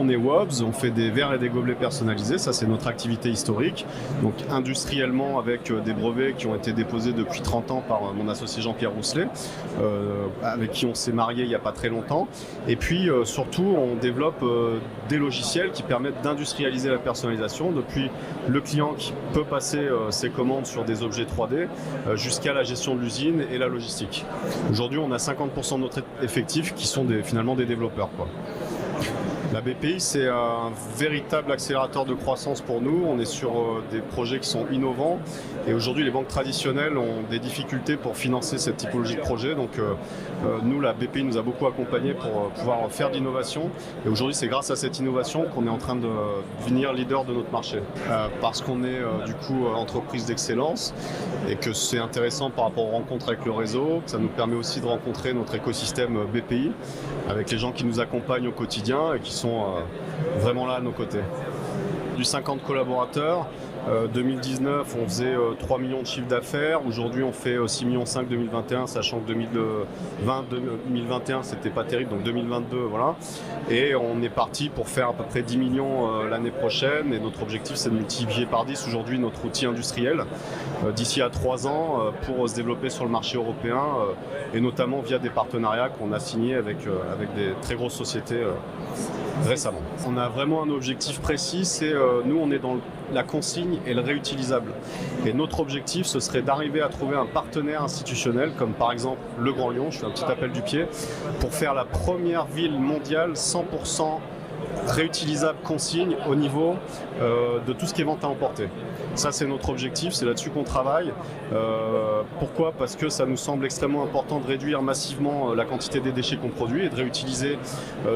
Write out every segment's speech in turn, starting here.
on est WOBS, on fait des verres et des gobelets personnalisés, ça c'est notre activité historique. Donc industriellement avec des brevets qui ont été déposés depuis 30 ans par mon associé Jean-Pierre Rousselet, avec qui on s'est marié il n'y a pas très longtemps. Et puis surtout on développe des logiciels qui permettent d'industrialiser la personnalisation, depuis le client qui peut passer ses commandes sur des objets 3D jusqu'à la gestion de l'usine et la logistique. Aujourd'hui on a 50% de notre effectif qui sont finalement des développeurs, quoi. La BPI, c'est un véritable accélérateur de croissance pour nous. On est sur des projets qui sont innovants et aujourd'hui, les banques traditionnelles ont des difficultés pour financer cette typologie de projet. Donc, nous, la BPI nous a beaucoup accompagnés pour pouvoir faire de l'innovation. Et aujourd'hui, c'est grâce à cette innovation qu'on est en train de devenir leader de notre marché. Parce qu'on est du coup entreprise d'excellence et que c'est intéressant par rapport aux rencontres avec le réseau. Ça nous permet aussi de rencontrer notre écosystème BPI avec les gens qui nous accompagnent au quotidien et qui sont vraiment là à nos côtés. Du 50 collaborateurs. 2019, on faisait 3 millions de chiffres d'affaires. Aujourd'hui, on fait 6,5 millions 2021, sachant que 2021, c'était pas terrible, donc 2022, voilà. Et on est parti pour faire à peu près 10 millions l'année prochaine. Et notre objectif, c'est de multiplier par 10 aujourd'hui notre outil industriel d'ici à 3 ans pour se développer sur le marché européen et notamment via des partenariats qu'on a signés avec des très grosses sociétés récemment. On a vraiment un objectif précis, c'est nous on est dans la consigne et le réutilisable. Et notre objectif ce serait d'arriver à trouver un partenaire institutionnel comme par exemple le Grand Lyon, je fais un petit appel du pied, pour faire la première ville mondiale 100% réutilisable consigne au niveau de tout ce qui est vente à emporter. Ça c'est notre objectif, c'est là-dessus qu'on travaille. Pourquoi ? Parce que ça nous semble extrêmement important de réduire massivement la quantité des déchets qu'on produit et de réutiliser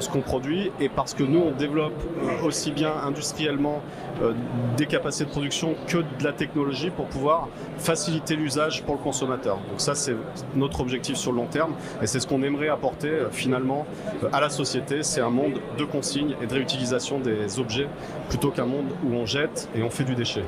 ce qu'on produit, et parce que nous on développe aussi bien industriellement des capacités de production que de la technologie pour pouvoir faciliter l'usage pour le consommateur. Donc ça c'est notre objectif sur le long terme et c'est ce qu'on aimerait apporter finalement à la société, c'est un monde de consigne et de réutilisation des objets plutôt qu'un monde où on jette et on fait du déchet.